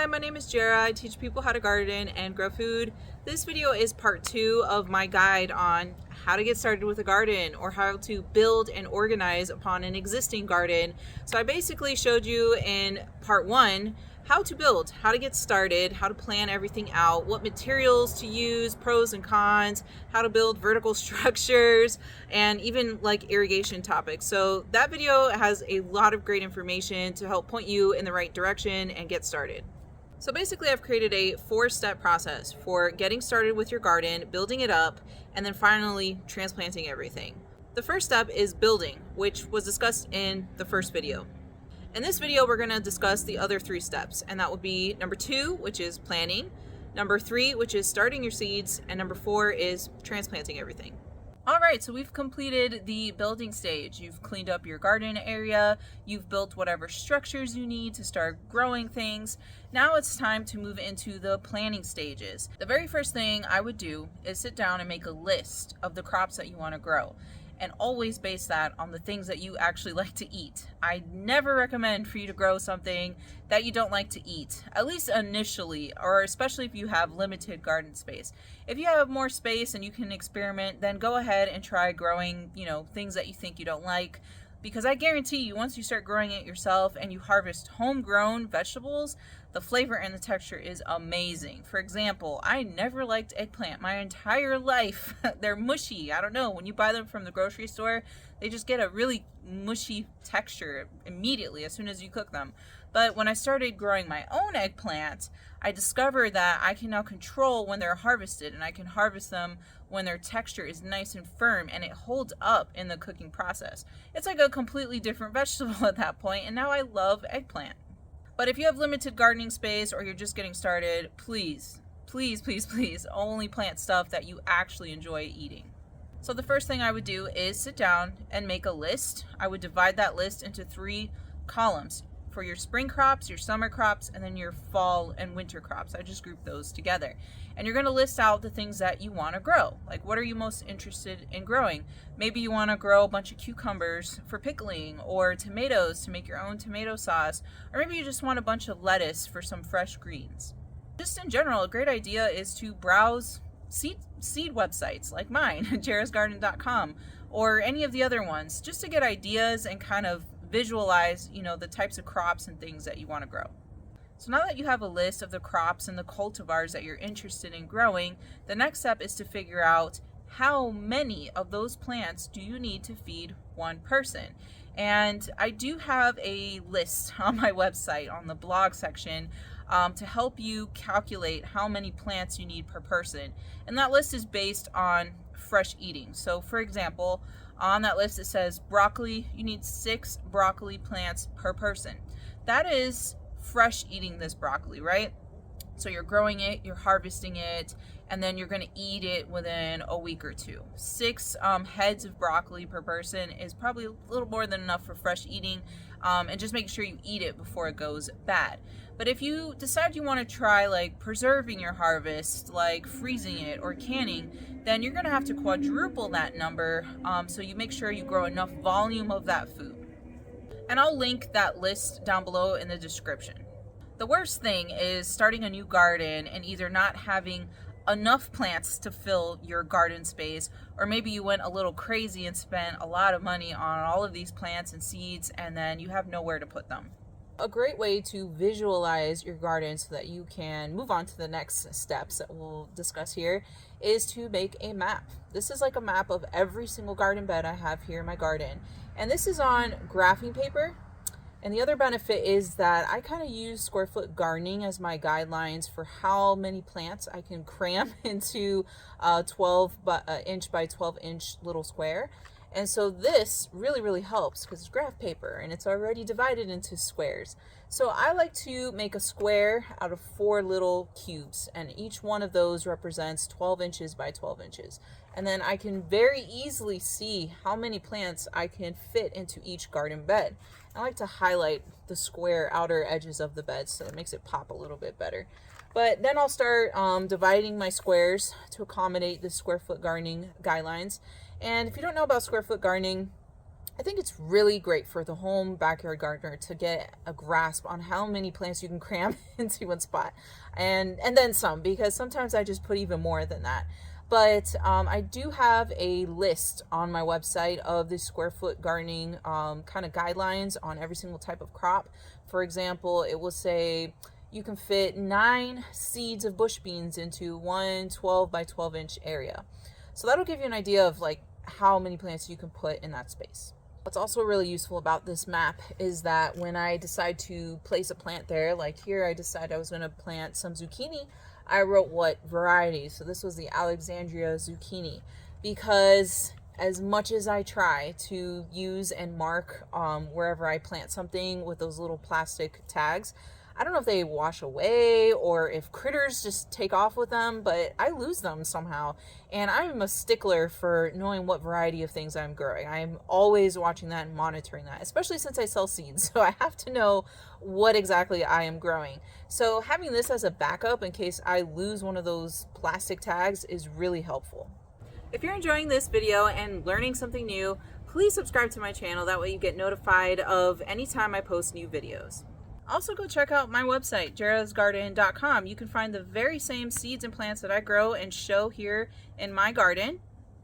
Hi, my name is Jara. I teach people how to garden and grow food. This video is part 2 of my guide on how to get started with a garden or how to build and organize upon an existing garden. So I basically showed you in part 1 how to build, how to get started, how to plan everything out, what materials to use, pros and cons, how to build vertical structures, and even like irrigation topics. So that video has a lot of great information to help point you in the right direction and get started. So basically I've created a 4-step process for getting started with your garden, building it up, and then finally transplanting everything. The first step is building, which was discussed in the first video. In this video, we're going to discuss the other 3 steps, and that would be number 2, which is planting, number 3, which is starting your seeds, and number 4 is transplanting everything. All right, so we've completed the building stage. You've cleaned up your garden area, you've built whatever structures you need to start growing things. Now it's time to move into the planting stages. The very first thing I would do is sit down and make a list of the crops that you want to grow. And always base that on the things that you actually like to eat. I never recommend for you to grow something that you don't like to eat, at least initially, or especially if you have limited garden space. If you have more space and you can experiment, then go ahead and try growing, things that you think you don't like. Because I guarantee you, once you start growing it yourself and you harvest homegrown vegetables, the flavor and the texture is amazing. For example, I never liked eggplant my entire life. They're mushy. I don't know. When you buy them from the grocery store, they just get a really mushy texture immediately as soon as you cook them. But when I started growing my own eggplant, I discovered that I can now control when they're harvested, and I can harvest them when their texture is nice and firm and it holds up in the cooking process. It's like a completely different vegetable at that point, and now I love eggplant. But if you have limited gardening space or you're just getting started, please only plant stuff that you actually enjoy eating. So the first thing I would do is sit down and make a list. I would divide that list into 3 columns. For your spring crops, your summer crops, and then your fall and winter crops. I just grouped those together. And you're going to list out the things that you want to grow. Like, what are you most interested in growing? Maybe you want to grow a bunch of cucumbers for pickling, or tomatoes to make your own tomato sauce, or maybe you just want a bunch of lettuce for some fresh greens. Just in general, a great idea is to browse seed websites like mine, jarasgarden.com, or any of the other ones, just to get ideas and kind of visualize, the types of crops and things that you want to grow. So now that you have a list of the crops and the cultivars that you're interested in growing, the next step is to figure out how many of those plants do you need to feed one person. And I do have a list on my website on the blog section to help you calculate how many plants you need per person. And that list is based on fresh eating. So for example, on that list it says broccoli, you need 6 broccoli plants per person. That is fresh eating this broccoli, right? So you're growing it, you're harvesting it, and then you're going to eat it within a week or 2. 6 heads of broccoli per person is probably a little more than enough for fresh eating, and just make sure you eat it before it goes bad. But if you decide you want to try like preserving your harvest, like freezing it or canning, then you're going to have to quadruple that number, so you make sure you grow enough volume of that food. And I'll link that list down below in the description. The worst thing is starting a new garden and either not having enough plants to fill your garden space, or maybe you went a little crazy and spent a lot of money on all of these plants and seeds and then you have nowhere to put them. A great way to visualize your garden so that you can move on to the next steps that we'll discuss here is to make a map. This is like a map of every single garden bed I have here in my garden. And this is on graphing paper. And the other benefit is that I kind of use square foot gardening as my guidelines for how many plants I can cram into a 12 inch by 12 inch little square. And so this really helps because it's graph paper and it's already divided into squares. So I like to make a square out of 4 little cubes, and each one of those represents 12 inches by 12 inches. And then I can very easily see how many plants I can fit into each garden bed. I like to highlight the square outer edges of the bed so it makes it pop a little bit better. But then I'll start dividing my squares to accommodate the square foot gardening guidelines. And if you don't know about square foot gardening, I think it's really great for the home backyard gardener to get a grasp on how many plants you can cram into one spot, and then some, because sometimes I just put even more than that. But I do have a list on my website of the square foot gardening kind of guidelines on every single type of crop. For example, it will say you can fit 9 seeds of bush beans into one 12 by 12 inch area. So that'll give you an idea of like how many plants you can put in that space. What's also really useful about this map is that when I decide to place a plant there, like here I decided I was going to plant some zucchini, I wrote what variety. So this was the Alexandria zucchini, because as much as I try to use and mark wherever I plant something with those little plastic tags, I don't know if they wash away or if critters just take off with them, but I lose them somehow. And I'm a stickler for knowing what variety of things I'm growing. I'm always watching that and monitoring that, especially since I sell seeds. So I have to know what exactly I am growing. So having this as a backup in case I lose one of those plastic tags is really helpful. If you're enjoying this video and learning something new, please subscribe to my channel. That way you get notified of anytime I post new videos. Also, go check out my website, jarrahsgarden.com. You can find the very same seeds and plants that I grow and show here in my garden.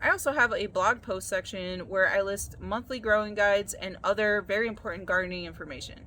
I also have a blog post section where I list monthly growing guides and other very important gardening information.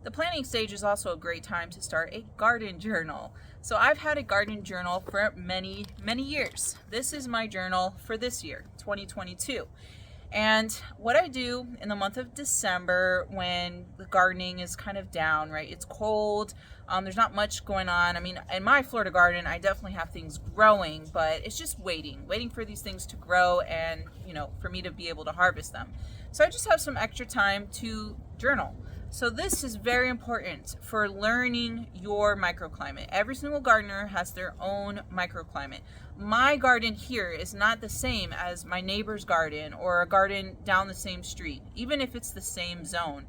The planning stage is also a great time to start a garden journal. So I've had a garden journal for many, many years. This is my journal for this year, 2022. And what I do in the month of December when the gardening is kind of down, right? It's cold. There's not much going on. I mean, in my Florida garden, I definitely have things growing, but it's just waiting for these things to grow and, for me to be able to harvest them. So I just have some extra time to journal. So this is very important for learning your microclimate. Every single gardener has their own microclimate. My garden here is not the same as my neighbor's garden or a garden down the same street, even if it's the same zone.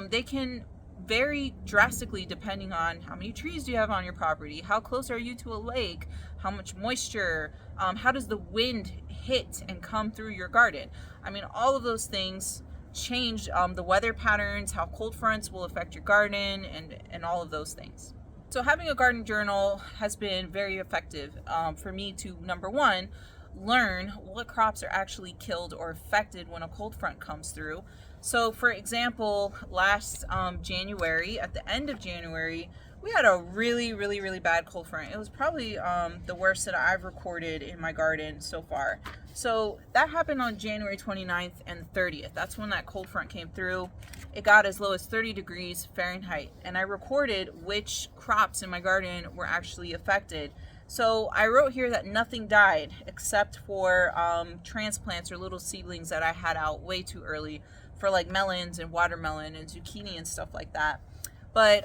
They can vary drastically depending on how many trees do you have on your property, how close are you to a lake, how much moisture, how does the wind hit and come through your garden. I mean, all of those things change the weather patterns, how cold fronts will affect your garden, and all of those things. So having a garden journal has been very effective for me to, number one, learn what crops are actually killed or affected when a cold front comes through. So for example, last January, at the end of January, we had a really bad cold front. It was probably the worst that I've recorded in my garden so far. So that happened on January 29th and 30th. That's when that cold front came through. It got as low as 30 degrees Fahrenheit. And I recorded which crops in my garden were actually affected. So I wrote here that nothing died except for transplants or little seedlings that I had out way too early for like melons and watermelon and zucchini and stuff like that. But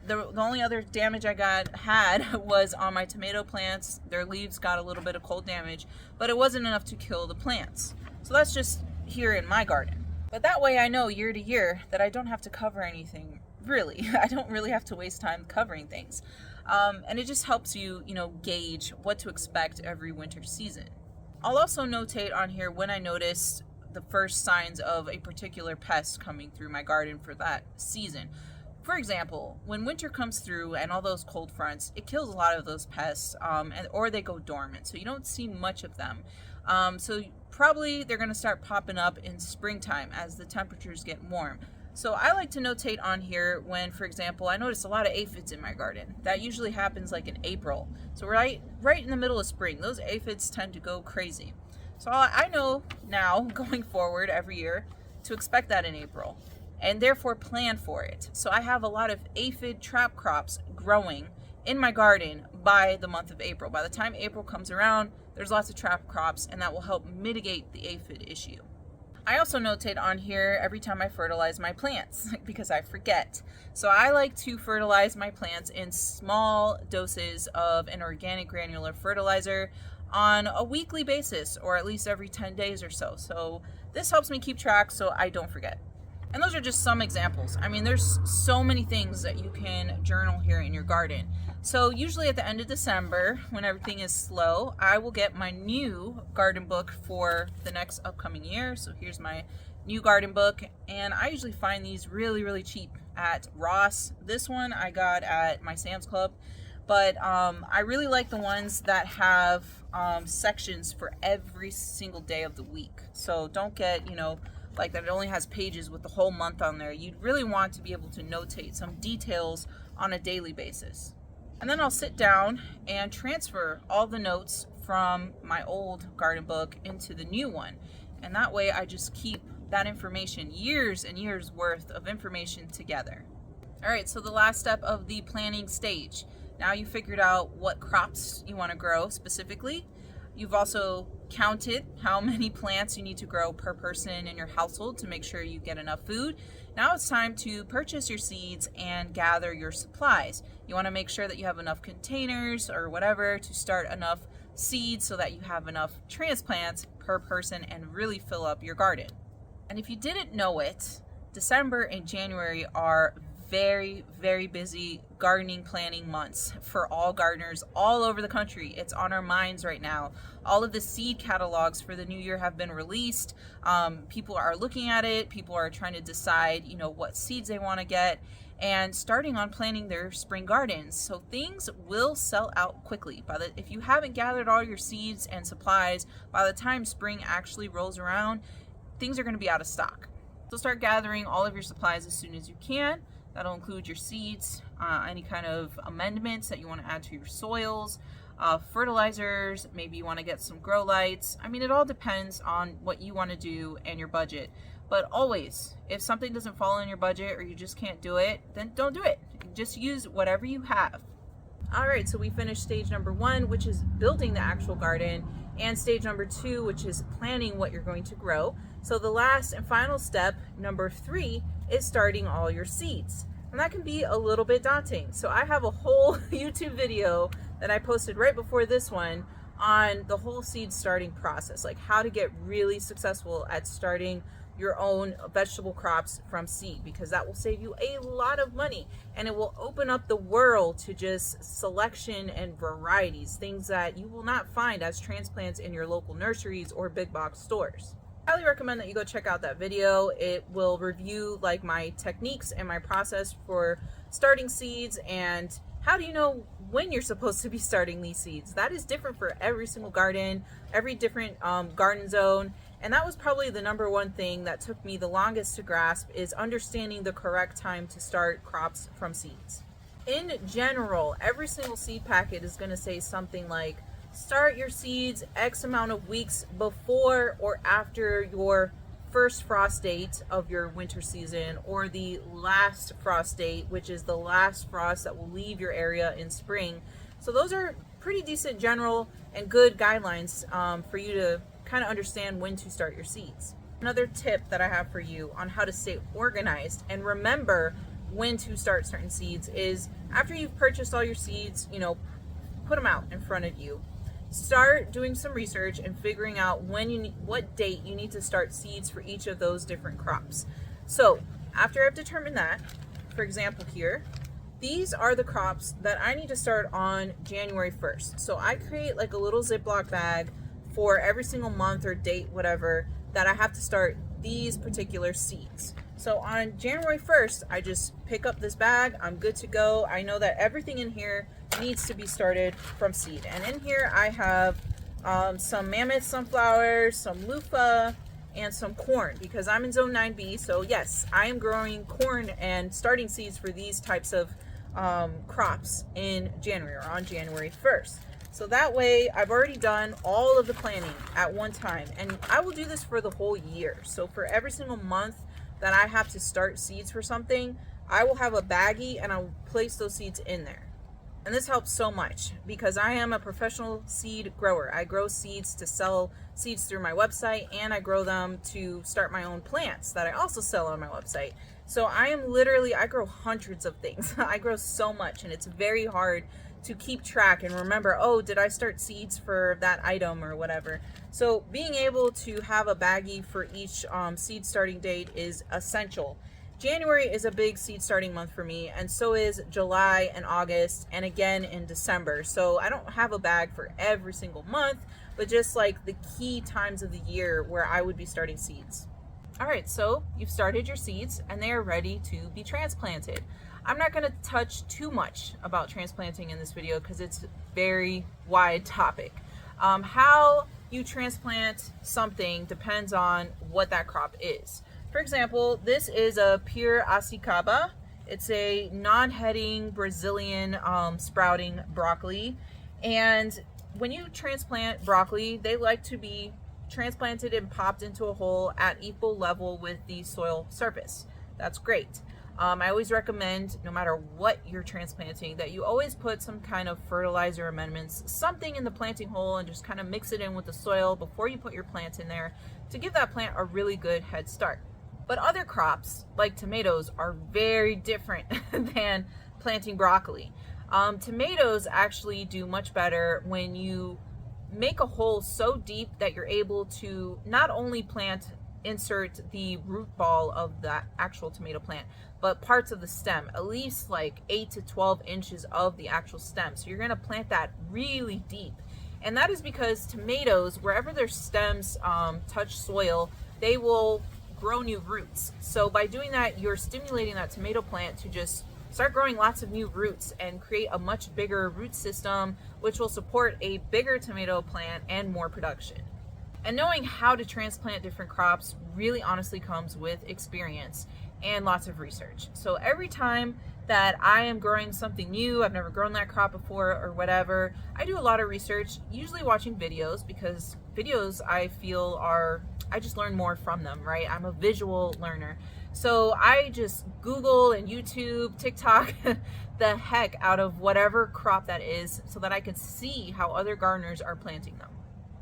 the only other damage I had was on my tomato plants. Their leaves got a little bit of cold damage, but it wasn't enough to kill the plants. So that's just here in my garden. But that way I know year to year that I don't have to cover anything, really. I don't really have to waste time covering things. And it just helps you, gauge what to expect every winter season. I'll also notate on here when I notice the first signs of a particular pest coming through my garden for that season. For example, when winter comes through and all those cold fronts, it kills a lot of those pests, or they go dormant, so you don't see much of them. So probably they're going to start popping up in springtime as the temperatures get warm. So I like to notate on here when, for example, I notice a lot of aphids in my garden. That usually happens like in April. So right in the middle of spring, those aphids tend to go crazy. So I know now, going forward every year, to expect that in April, and therefore plan for it. So I have a lot of aphid trap crops growing in my garden by the month of April. By the time April comes around, there's lots of trap crops, and that will help mitigate the aphid issue. I also notate on here every time I fertilize my plants because I forget. So I like to fertilize my plants in small doses of an organic granular fertilizer on a weekly basis, or at least every 10 days or so. So this helps me keep track so I don't forget. And those are just some examples. I mean, there's so many things that you can journal here in your garden. So usually at the end of December, when everything is slow, I will get my new garden book for the next upcoming year. So here's my new garden book, and I usually find these really cheap at Ross. This one I got at my Sam's Club, but I really like the ones that have sections for every single day of the week. So don't get, like that it only has pages with the whole month on there. You'd really want to be able to notate some details on a daily basis. And then I'll sit down and transfer all the notes from my old garden book into the new one. And that way I just keep that information, years and years worth of information together. All right, so the last step of the planning stage. Now you figured out what crops you want to grow specifically. You've also counted how many plants you need to grow per person in your household to make sure you get enough food. Now it's time to purchase your seeds and gather your supplies. You want to make sure that you have enough containers or whatever to start enough seeds so that you have enough transplants per person and really fill up your garden. And if you didn't know it, December and January are very busy gardening planning months for all gardeners all over the country. It's on our minds right now. All of the seed catalogs for the new year have been released. People are looking at it. People are trying to decide, what seeds they want to get and starting on planning their spring gardens. So things will sell out quickly. If you haven't gathered all your seeds and supplies, by the time spring actually rolls around, things are going to be out of stock. So start gathering all of your supplies as soon as you can. That'll include your seeds, any kind of amendments that you want to add to your soils, fertilizers, maybe you want to get some grow lights. I mean, it all depends on what you want to do and your budget. But always, if something doesn't fall in your budget or you just can't do it, then don't do it. Just use whatever you have. All right, so we finished stage number 1, which is building the actual garden, and stage number 2, which is planning what you're going to grow. So the last and final step, number 3, is starting all your seeds. And that can be a little bit daunting. So I have a whole YouTube video that I posted right before this one on the whole seed starting process, like how to get really successful at starting your own vegetable crops from seed, because that will save you a lot of money and it will open up the world to just selection and varieties, things that you will not find as transplants in your local nurseries or big box stores. I highly recommend that you go check out that video. It will review like my techniques and my process for starting seeds and how do you know when you're supposed to be starting these seeds. That is different for every single garden, every different garden zone. And that was probably the number one thing that took me the longest to grasp, is understanding the correct time to start crops from seeds. In general, every single seed packet is going to say something like, start your seeds X amount of weeks before or after your first frost date of your winter season, or the last frost date, which is the last frost that will leave your area in spring. So those are pretty decent general and good guidelines for you to kind of understand when to start your seeds. Another tip that I have for you on how to stay organized and remember when to start certain seeds is, after you've purchased all your seeds, put them out in front of you. Start doing some research and figuring out what date you need to start seeds for each of those different crops. So after I've determined that, for example here, these are the crops that I need to start on January 1st. So I create like a little Ziploc bag for every single month or date, whatever, that I have to start these particular seeds. So on January 1st, I just pick up this bag, I'm good to go. I know that everything in here needs to be started from seed. And in here I have some mammoth sunflowers, some loofah, and some corn, because I'm in zone 9B. So yes, I am growing corn and starting seeds for these types of crops in January, or on January 1st. So that way I've already done all of the planning at one time, and I will do this for the whole year. So for every single month that I have to start seeds for something, I will have a baggie and I'll place those seeds in there. And this helps so much because I am a professional seed grower. I grow seeds to sell seeds through my website, and I grow them to start my own plants that I also sell on my website. So I grow hundreds of things. I grow so much, and it's very hard to keep track and remember, oh, did I start seeds for that item or whatever. So being able to have a baggie for each seed starting date is essential. January is a big seed starting month for me, and so is July and August, and again in December. So I don't have a bag for every single month, but just like the key times of the year where I would be starting seeds. All right, so you've started your seeds and they are ready to be transplanted. I'm not going to touch too much about transplanting in this video because it's a very wide topic. How you transplant something depends on what that crop is. For example, this is a pure acicaba. It's a non-heading Brazilian sprouting broccoli. And when you transplant broccoli, they like to be transplanted and popped into a hole at equal level with the soil surface. That's great. I always recommend, no matter what you're transplanting, that you always put some kind of fertilizer amendments, something in the planting hole, and just kind of mix it in with the soil before you put your plant in there to give that plant a really good head start. But other crops, like tomatoes, are very different than planting broccoli. Tomatoes actually do much better when you make a hole so deep that you're able to not only insert the root ball of the actual tomato plant, but parts of the stem, at least like 8 to 12 inches of the actual stem. So you're going to plant that really deep. And that is because tomatoes, wherever their stems touch soil, they will grow new roots. So by doing that, you're stimulating that tomato plant to just start growing lots of new roots and create a much bigger root system, which will support a bigger tomato plant and more production. And knowing how to transplant different crops really honestly comes with experience and lots of research. So every time that I am growing something new, I've never grown that crop before or whatever, I do a lot of research, usually watching videos, because videos I feel I just learn more from them, right? I'm a visual learner. So I just Google and YouTube, TikTok, the heck out of whatever crop that is so that I can see how other gardeners are planting them.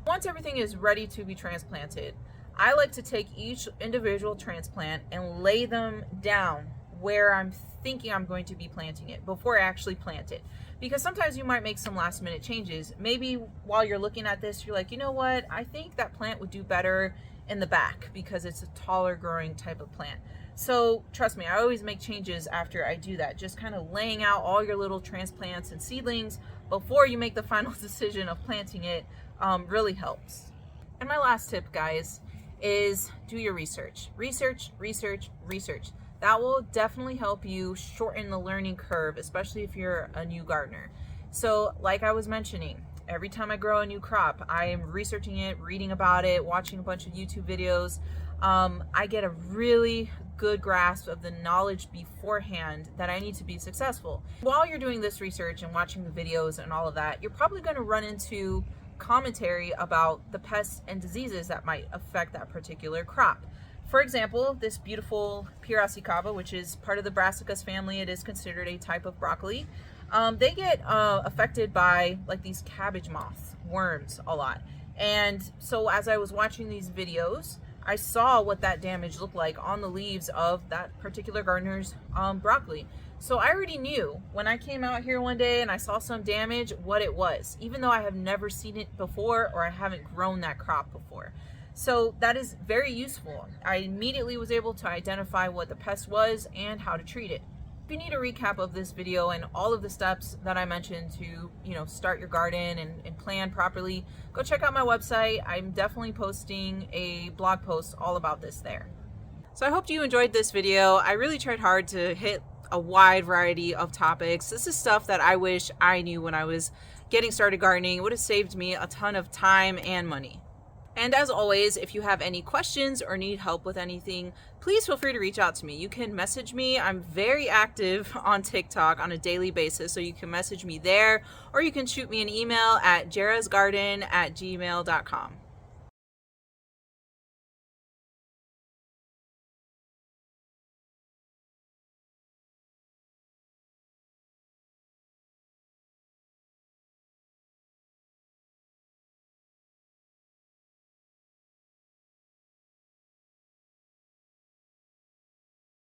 Once everything is ready to be transplanted, I like to take each individual transplant and lay them down where I'm thinking I'm going to be planting it before I actually plant it. Because sometimes you might make some last minute changes. Maybe while you're looking at this, you're like, you know what? I think that plant would do better in the back because it's a taller growing type of plant. So trust me, I always make changes after I do that. Just kind of laying out all your little transplants and seedlings before you make the final decision of planting it really helps. And my last tip, guys, is do your research. Research. That will definitely help you shorten the learning curve, especially if you're a new gardener. So like I was mentioning, every time I grow a new crop, I am researching it, reading about it, watching a bunch of YouTube videos. I get a really good grasp of the knowledge beforehand that I need to be successful. While you're doing this research and watching the videos and all of that, you're probably going to run into commentary about the pests and diseases that might affect that particular crop. For example, this beautiful pure acicaba, which is part of the brassicas family, it is considered a type of broccoli. They get affected by like these cabbage moth worms a lot. And so as I was watching these videos, I saw what that damage looked like on the leaves of that particular gardener's broccoli. So I already knew when I came out here one day and I saw some damage what it was, even though I have never seen it before or I haven't grown that crop before. So that is very useful. I immediately was able to identify what the pest was and how to treat it. If you need a recap of this video and all of the steps that I mentioned to, start your garden and plan properly, go check out my website. I'm definitely posting a blog post all about this there. So I hope you enjoyed this video. I really tried hard to hit a wide variety of topics. This is stuff that I wish I knew when I was getting started gardening. It would have saved me a ton of time and money. And as always, if you have any questions or need help with anything, please feel free to reach out to me. You can message me. I'm very active on TikTok on a daily basis, so you can message me there, or you can shoot me an email at jarasgarden@gmail.com.